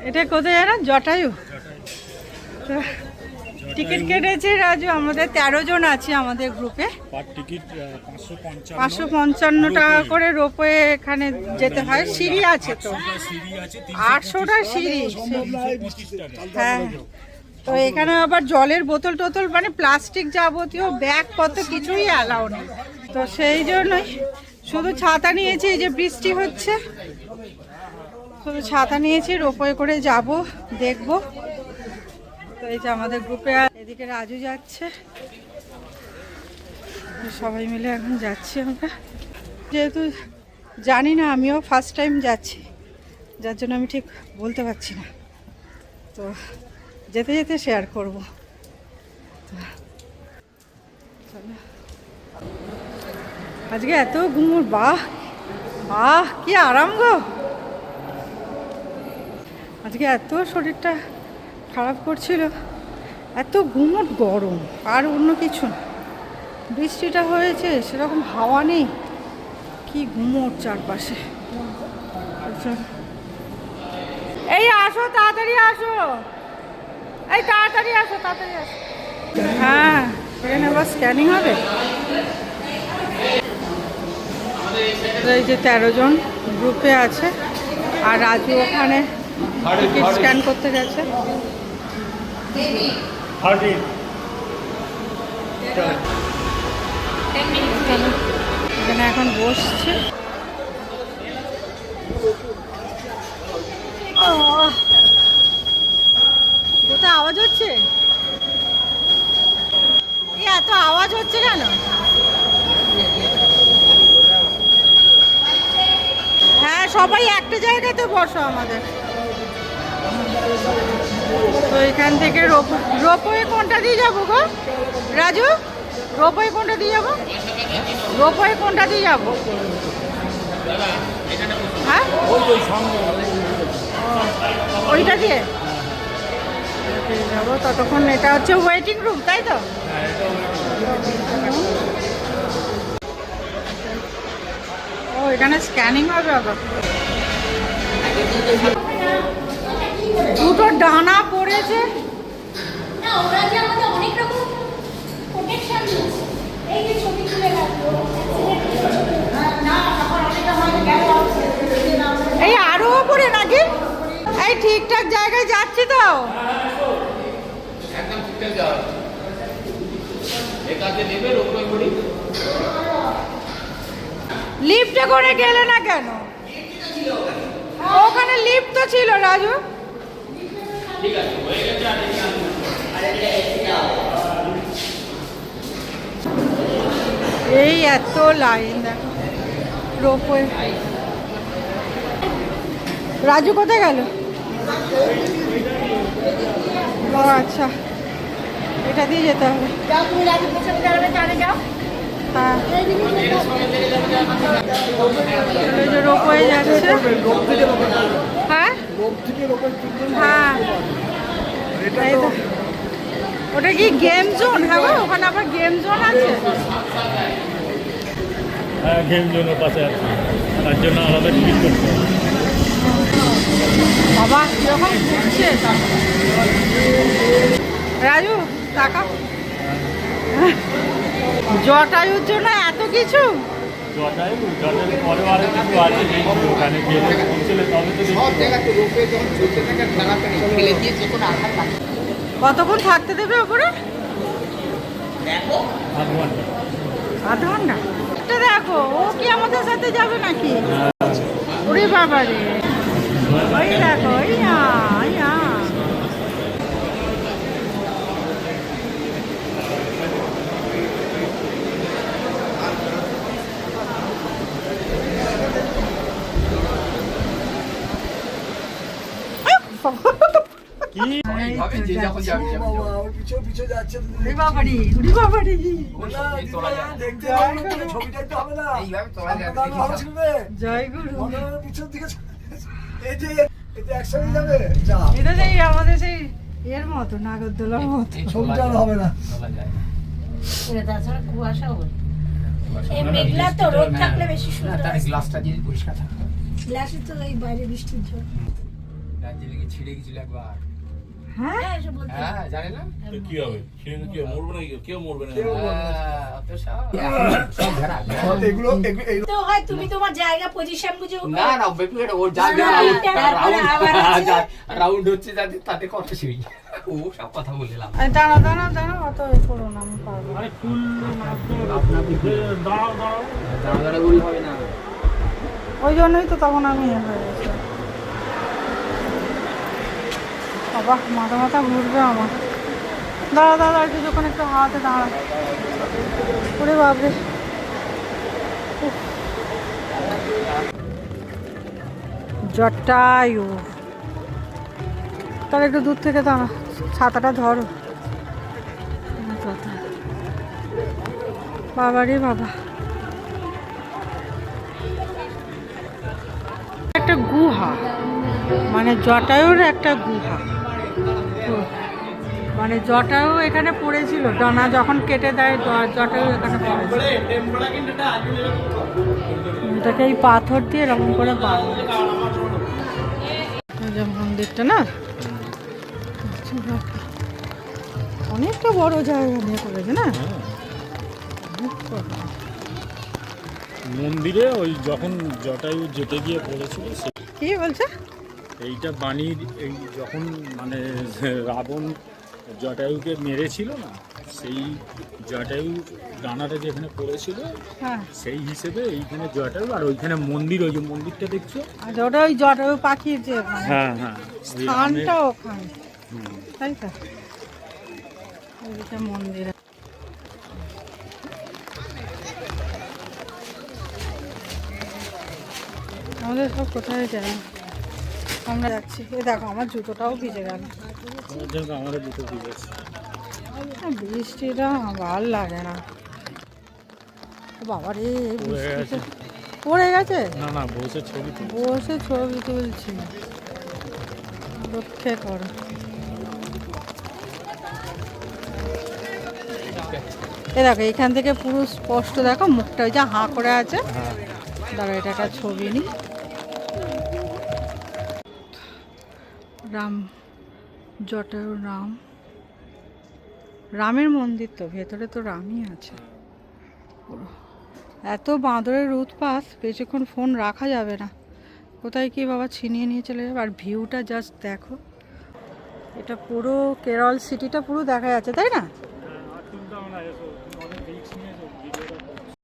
এটা কোথায় জানো? জটায়ু। টিকিট কেটেছে রাজু, আমাদের 13 জন আছে আমাদের গ্রুপে। টিকিট 555 টাকা করে রোপওয়ে এখানে যেতে হয়। সিঁড়ি আছে তো, 800টা সিঁড়ি। হ্যাঁ, তো এখানে আবার জলের বোতল টোতল মানে প্লাস্টিক যাবতীয় ব্যাগ কত কিছুই অ্যালাউ নেই। তো সেই জন্যই শুধু ছাতা নিয়েছি, এই যে বৃষ্টি হচ্ছে, শুধু ছাতা নিয়েছি, রোপওয়ে করে যাব, দেখব। তো এই যে আমাদের গ্রুপে এদিকে রাজু যাচ্ছে, সবাই মিলে এখন যাচ্ছি আমরা। যেহেতু জানি না, আমিও ফার্স্ট টাইম যাচ্ছি, যার জন্য আমি ঠিক বলতে পারছি না। তো যেতে যেতে শেয়ার করব। আজকে এত ঘুমোর, বাহ বাহ কি আরাম গো। আজকে এত শরীরটা খারাপ করছিল, এত ঘুমোট গরম, আর অন্য কিছু না। বৃষ্টিটা হয়েছে, সেরকম হাওয়া নেই, কি ঘুমোট চারপাশে। এই আসো, তাড়াতাড়ি আসো, এই তাড়াতাড়ি আসো, তাড়াতাড়ি আসো। হ্যাঁ, এখানে আবার স্ক্যানিং হবে। এই যে 13 জন গ্রুপে আছে, আর রাজু ওখানে টিকিট স্ক্যান করতে গেছে। এখানে এখন বসছে। কোথায় আওয়াজ হচ্ছে? এত আওয়াজ হচ্ছে কেন? হ্যাঁ, সবাই একটা জায়গাতে বসো আমাদের। তো এখান থেকে রোপওয়ে কোনটা দিয়ে যাবো গো রাজু? রোপওয়ে কোনটা দিয়ে যাবো? রোপওয়ে কোনটা দিয়ে যাবো? হ্যাঁ, ওইটা দিয়ে যাবো। ততক্ষণ এটা হচ্ছে ওয়েটিং রুম, তাই তো? ও, এখানে স্ক্যানিং হবে আবার। দুটো ডানা পড়েছে। এই আরো উপরে নাকি? এই ঠিকঠাক জায়গায় যাচ্ছি তো? একদম ঠিকঠাক যাওয়া। একাতে নেবে রোপওয়ে করি। লিফটে করে গেলে না কেন? ওখানে লিফট তো ছিল রাজু। ঠিক আছে, হয়ে গেছে। এই এত লাইন দেখো রোপওয়ে। রাজু কোথায় গেল? ও আচ্ছা, এটা দিয়ে যেতে হবে। হ্যাঁ, রোপওয়ে যাচ্ছে। হ্যাঁ হ্যাঁ, ওটা কি গেম জোন? হ্যাঁ, ওখানে আবার গেম জোন আছে। হ্যাঁ, গেম জোনের পাশে আছে, তার জন্য আলাদা টিকিট করতে হবে। বাবা কিরকম ঘুরছে রাজু, টাকা জটায়ুর জন্য এত কিছু। জটায়ু পরে আরো কিছু আছে, ওখানে গেলে পৌঁছলে তবে তো কতক্ষণ থাকতে দেবে ওপরে? আধ ঘন্টা। একটা দেখো, ও কি আমাদের সাথে যাবে নাকি? ওরে বাবা রে, ওই দেখো, ইয়া ইয়া। আমাদের সেই এর মতো নাগরদোলার মতো হবে না। তাছাড়া কুয়াশা হবে, মেঘলা তো, রোদ থাকলে বেশি সুন্দর। গ্লাসটা যদি পরিষ্কার থাকে, গ্লাসে তো এই বাইরে বৃষ্টির জল। দার্জিলিংয়ে ছিঁড়ে গেছিল একবার। হ্যাঁ হ্যাঁ, জানে না? তো কি হবে? সেখানে কি হবে? মরবে না? কেউ মরবে না। হ্যাঁ, অত সব ঘেরা। তো হয় তুমি তোমার জায়গা পজিশন বুঝে না না, বেপি ওর জায়গা রাউন্ড হচ্ছে যাতে তাতে কথা শুই। ও সব কথা বললাম। দাঁড়াও দাঁড়াও দাঁড়াও, অত এ করো না, আমি পারবো না। আরে ফুল দাঁড়াও দাঁড়াও। দাঁড়া বলি হবে না। ওই জন্যই তো তখন আমি এ হয়ে গেছি। বাবা মাথা মাথা ঘুরবে আমার। দাঁড়া দাঁড়া, আর কিছুক্ষণ একটু হাওয়াতে দাঁড়া। ওরে বাপরে, উফ। জটায়ু, তাহলে একটু দূর থেকে দাঁড়া, ছাতাটা ধরো। বাবা রে বাবা, একটা গুহা, মানে জটায়ুর একটা গুহা। মানে জটায়ু এখানে পড়েছিল, ডানা যখন কেটে দেয় জটায়ু এখানে পড়েছিল। এটাকে এই পাথর দিয়ে এরকম করে বাঁধা, এই যে মন্দিরটা না, অনেকটা বড় জায়গা নিয়ে করেছে না। মন্দিরে ওই যখন জটায়ু যেতে গিয়ে পড়েছিল কি বলছে? এইটা বাণীর, এই যখন মানে রাবণ জটায়ুকে মেরেছিল না, সেই জটায়ু ডানাটা যেখানে পড়েছিল হ্যাঁ, সেই হিসেবে এইখানে জটায়ু, আর ওইখানে মন্দির, ওই যে মন্দিরটা দেখছো। আচ্ছা, ওটা ওই জটায়ু পাখির যে মানে হ্যাঁ হ্যাঁ, ওই স্থানটা ওখানে, হুম। তাই তো। ওইদিকে মন্দির। আমাদের সব কোথায় যায়, আমরা যাচ্ছি। এ দেখো আমার জুতোটাও ভিজে গেল। আমার জন্য আমারও দুটো ঠিক আছে। বৃষ্টিটা ভাল লাগে না বাবা রে, এই বৃষ্টিতে পড়ে গেছে। না না, বসে ছবি তুলছি। বসে ছবি তুলছি, রক্ষে করো। এ দেখো এখান থেকে পুরো স্পষ্ট দেখো মুখটা, ওই যে হাঁ করে আছে। হ্যাঁ, দাঁড়া, এটা একটা ছবি নি। রাম, জটায়ু রাম, রামের মন্দির তো, ভেতরে তো রামই আছে পুরো। এত বাঁদরের উৎপাত, বেশিক্ষণ ফোন রাখা যাবে না, কোথায় কি বাবা ছিনিয়ে নিয়ে চলে যাবে। আর ভিউটা জাস্ট দেখো, এটা পুরো কেরল সিটিটা পুরো দেখা যাচ্ছে, তাই না?